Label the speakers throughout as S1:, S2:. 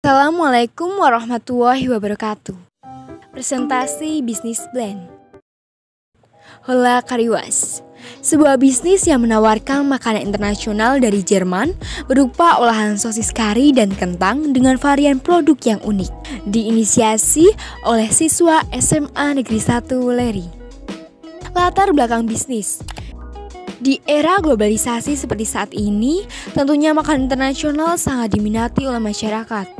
S1: Assalamualaikum warahmatullahi wabarakatuh. Presentasi bisnis blend. Hola Kariwas, sebuah bisnis yang menawarkan makanan internasional dari Jerman berupa olahan sosis kari dan kentang dengan varian produk yang unik. Diinisiasi oleh siswa SMA Negeri 1 Leri. Latar belakang bisnis. Di era globalisasi seperti saat ini, tentunya makanan internasional sangat diminati oleh masyarakat.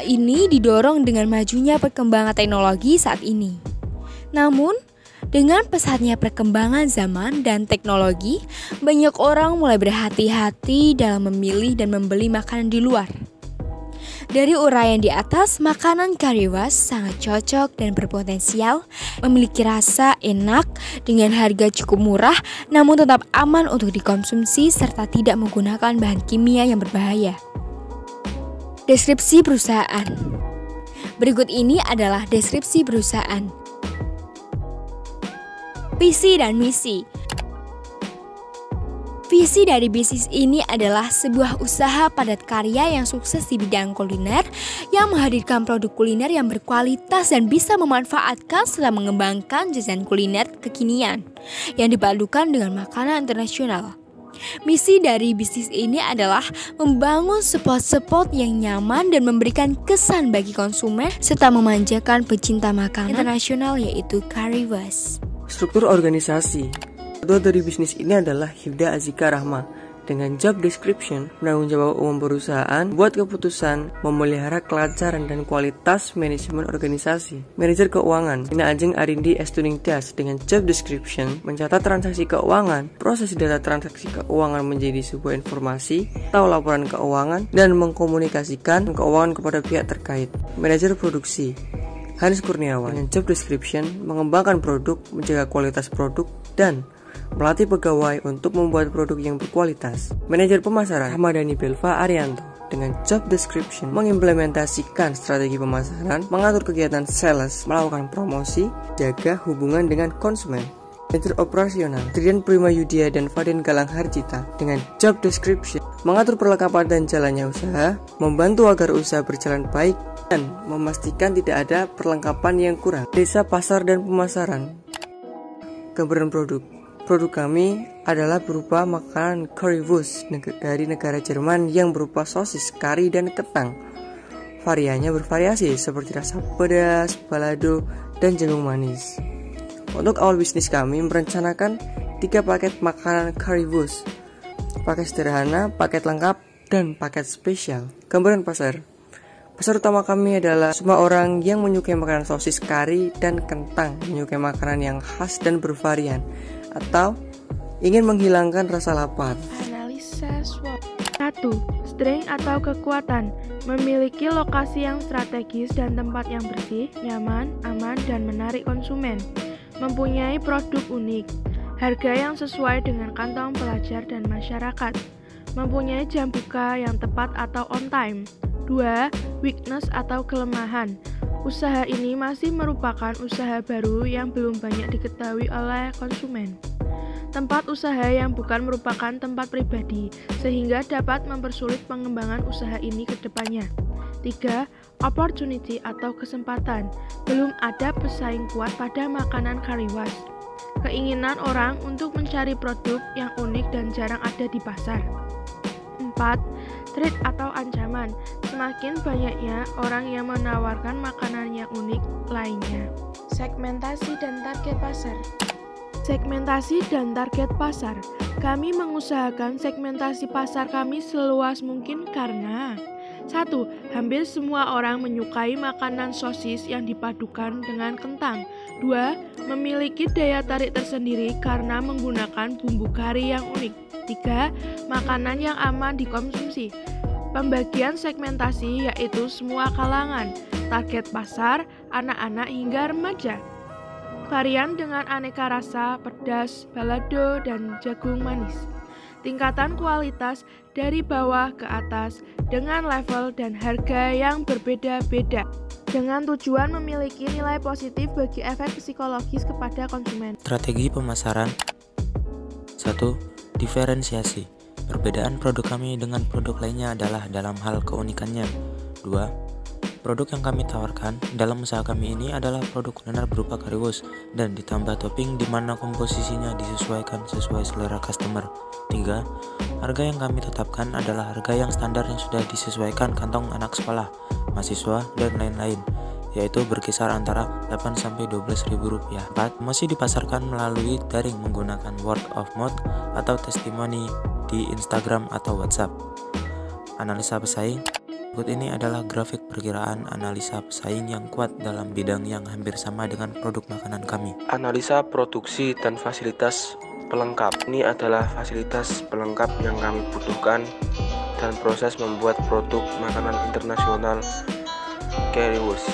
S1: Ini didorong dengan majunya perkembangan teknologi saat ini. Namun, dengan pesatnya perkembangan zaman dan teknologi, banyak orang mulai berhati-hati dalam memilih dan membeli makanan di luar. Dari uraian di atas, makanan Kariwas sangat cocok dan berpotensial memiliki rasa enak dengan harga cukup murah, namun tetap aman untuk dikonsumsi serta tidak menggunakan bahan kimia yang berbahaya. Deskripsi perusahaan. Berikut ini adalah deskripsi perusahaan. Visi dan misi. Visi dari bisnis ini adalah sebuah usaha padat karya yang sukses di bidang kuliner, yang menghadirkan produk kuliner yang berkualitas dan bisa memanfaatkan serta mengembangkan jajanan kuliner kekinian yang dipadukan dengan makanan internasional. Misi dari bisnis ini adalah membangun spot-spot yang nyaman dan memberikan kesan bagi konsumen serta memanjakan pecinta makanan internasional yaitu Kariwas.
S2: Struktur organisasi. Ketua dari bisnis ini adalah Hibda Azika Rahma. Dengan job description, penanggung jawab umum perusahaan, buat keputusan, memelihara kelancaran dan kualitas manajemen organisasi. Manajer keuangan, Ina Ajeng Arindi Estuning Das. Dengan job description, mencatat transaksi keuangan, proses data transaksi keuangan menjadi sebuah informasi atau laporan keuangan, dan mengkomunikasikan keuangan kepada pihak terkait. Manajer produksi, Hans Kurniawan. Dengan job description, mengembangkan produk, menjaga kualitas produk, dan melatih pegawai untuk membuat produk yang berkualitas. Manajer pemasaran, Ahmadani Belva Arianto. Dengan job description, mengimplementasikan strategi pemasaran, mengatur kegiatan sales, melakukan promosi, jaga hubungan dengan konsumen. Manajer operasional, Tridian Prima Yudia dan Fadin Galang Harjita. Dengan job description, mengatur perlengkapan dan jalannya usaha, membantu agar usaha berjalan baik, dan memastikan tidak ada perlengkapan yang kurang. Desa pasar dan pemasaran. Gambaran produk. Produk kami adalah berupa makanan Currywurst dari negara Jerman yang berupa sosis, kari, dan kentang. Variannya bervariasi seperti rasa pedas, balado, dan jagung manis. Untuk awal bisnis kami merencanakan 3 paket makanan Currywurst. Paket sederhana, paket lengkap, dan paket spesial. Gambaran pasar. Pasar utama kami adalah semua orang yang menyukai makanan sosis, kari, dan kentang, menyukai makanan yang khas dan bervarian, atau ingin menghilangkan rasa lapar.
S3: Analisa SWOT. 1. Strength atau kekuatan. Memiliki lokasi yang strategis dan tempat yang bersih, nyaman, aman, dan menarik konsumen. Mempunyai produk unik. Harga yang sesuai dengan kantong pelajar dan masyarakat. Mempunyai jam buka yang tepat atau on time. 2. Weakness atau kelemahan. Usaha ini masih merupakan usaha baru yang belum banyak diketahui oleh konsumen. Tempat usaha yang bukan merupakan tempat pribadi, sehingga dapat mempersulit pengembangan usaha ini ke depannya. 3. Opportunity atau kesempatan. Belum ada pesaing kuat pada makanan Kariwas. Keinginan orang untuk mencari produk yang unik dan jarang ada di pasar. 4. Threat atau ancaman. Semakin banyaknya orang yang menawarkan makanan yang unik lainnya. Segmentasi dan target pasar. Segmentasi dan target pasar. Kami mengusahakan segmentasi pasar kami seluas mungkin karena 1. Hampir semua orang menyukai makanan sosis yang dipadukan dengan kentang. 2. Memiliki daya tarik tersendiri karena menggunakan bumbu kari yang unik. 3. Makanan yang aman dikonsumsi. Pembagian segmentasi yaitu semua kalangan, target pasar, anak-anak hingga remaja. Varian dengan aneka rasa, pedas, balado, dan jagung manis. Tingkatan kualitas dari bawah ke atas dengan level dan harga yang berbeda-beda. Dengan tujuan memiliki nilai positif bagi efek psikologis kepada konsumen.
S4: Strategi pemasaran. 1. Diferensiasi. Perbedaan produk kami dengan produk lainnya adalah dalam hal keunikannya. 2. Produk yang kami tawarkan dalam usaha kami ini adalah produk kuliner berupa currywurst dan ditambah topping di mana komposisinya disesuaikan sesuai selera customer. 3. Harga yang kami tetapkan adalah harga yang standar yang sudah disesuaikan kantong anak sekolah, mahasiswa, dan lain-lain, yaitu berkisar antara 8-12 ribu rupiah. 4. Masih dipasarkan melalui daring menggunakan word of mouth atau testimoni di Instagram atau WhatsApp. Analisa pesaing. Berikut ini adalah grafik perkiraan analisa pesaing yang kuat dalam bidang yang hampir sama dengan produk makanan kami.
S2: Analisa produksi dan fasilitas pelengkap. Ini adalah fasilitas pelengkap yang kami butuhkan dan proses membuat produk makanan internasional currywurst.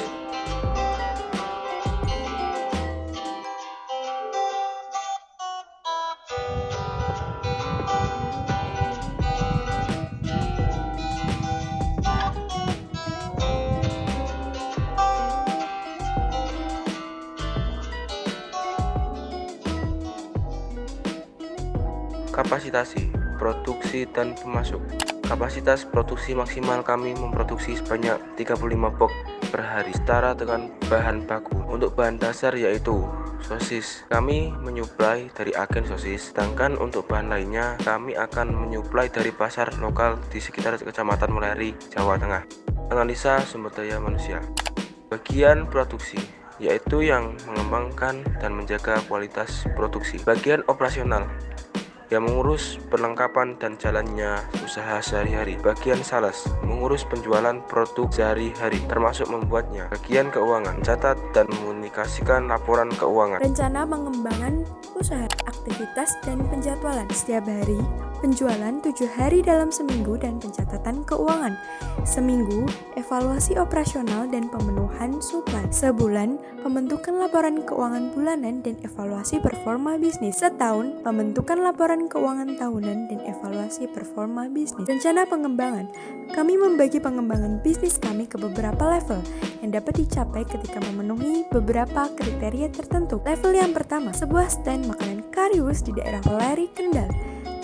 S2: Kapasitasi produksi dan pemasok. Kapasitas produksi maksimal kami memproduksi sebanyak 35 box per hari, setara dengan bahan baku. Untuk bahan dasar yaitu sosis, kami menyuplai dari agen sosis, sedangkan untuk bahan lainnya kami akan menyuplai dari pasar lokal di sekitar Kecamatan Meleri, Jawa Tengah. Analisa sumber daya manusia. Bagian produksi yaitu yang mengembangkan dan menjaga kualitas produksi. Bagian operasional yang mengurus perlengkapan dan jalannya usaha sehari-hari. Bagian sales mengurus penjualan produk sehari-hari termasuk membuatnya. Bagian keuangan mencatat dan mengkomunikasikan laporan keuangan.
S5: Rencana pengembangan usaha, aktivitas dan penjadwalan setiap hari, penjualan 7 hari dalam seminggu dan pencatatan keuangan. Seminggu, evaluasi operasional dan pemenuhan suplai. Sebulan, pembentukan laporan keuangan bulanan dan evaluasi performa bisnis. Setahun, pembentukan laporan keuangan tahunan dan evaluasi performa bisnis. Rencana pengembangan. Kami membagi pengembangan bisnis kami ke beberapa level yang dapat dicapai ketika memenuhi beberapa kriteria tertentu. Level yang pertama, sebuah stand makanan currywurst di daerah Meleri, Kendal.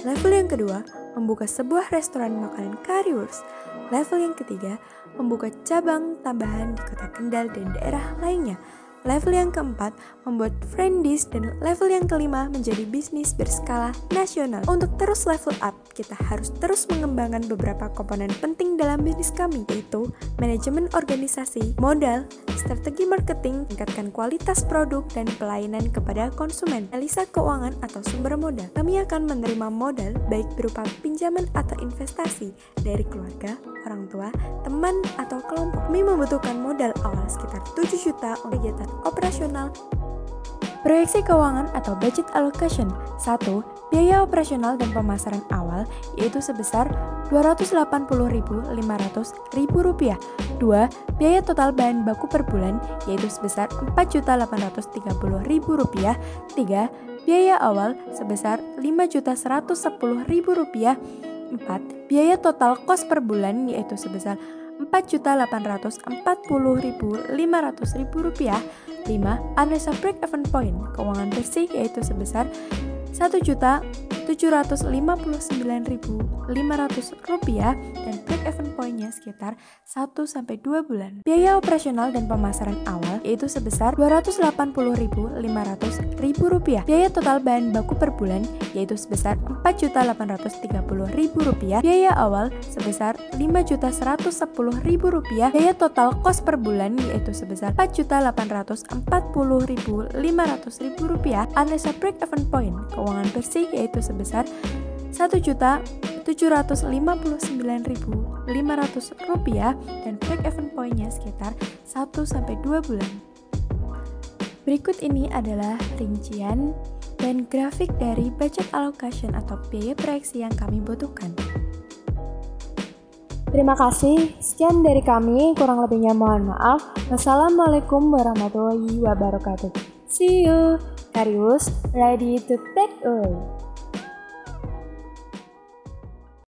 S5: Level yang kedua, membuka sebuah restoran makanan currywurst. Level yang ketiga, membuka cabang tambahan di kota Kendal dan daerah lainnya. Level yang keempat, membuat friendlies, dan level yang kelima menjadi bisnis berskala nasional. Untuk terus level up, kita harus terus mengembangkan beberapa komponen penting dalam bisnis kami, yaitu manajemen organisasi, modal, strategi marketing, tingkatkan kualitas produk dan pelayanan kepada konsumen, analisa keuangan atau sumber modal. Kami akan menerima modal baik berupa pinjaman atau investasi dari keluarga, orang tua, teman, atau kelompok. Kami membutuhkan modal awal sekitar 7 juta untuk kegiatan operasional. Proyeksi keuangan atau budget allocation. 1. Biaya operasional dan pemasaran awal yaitu sebesar Rp280.500.000. 2. Biaya total bahan baku per bulan yaitu sebesar Rp4.830.000. 3. Biaya awal sebesar Rp5.110.000. 4. Biaya total kos per bulan yaitu sebesar Rp4.840.500.000. 5. Analisa break-even point keuangan bersih yaitu sebesar Rp1.759.500 dan break-even point-nya sekitar 1-2 bulan. Biaya operasional dan pemasaran awal yaitu sebesar Rp280.500.000. Biaya total bahan baku per bulan yaitu sebesar Rp4.830.000. Biaya awal sebesar Rp5.110.000. Biaya total kos per bulan yaitu sebesar Rp4.840.500.000. Analisa break-even point keuangan bersih yaitu sebesar Rp1.759.500 dan break-even point-nya sekitar 1-2 bulan. Berikut ini adalah rincian dan grafik dari budget allocation atau biaya proyeksi yang kami butuhkan. Terima kasih, sekian dari kami, kurang lebihnya mohon maaf. Wassalamualaikum warahmatullahi wabarakatuh. See you, currywurst ready to take away.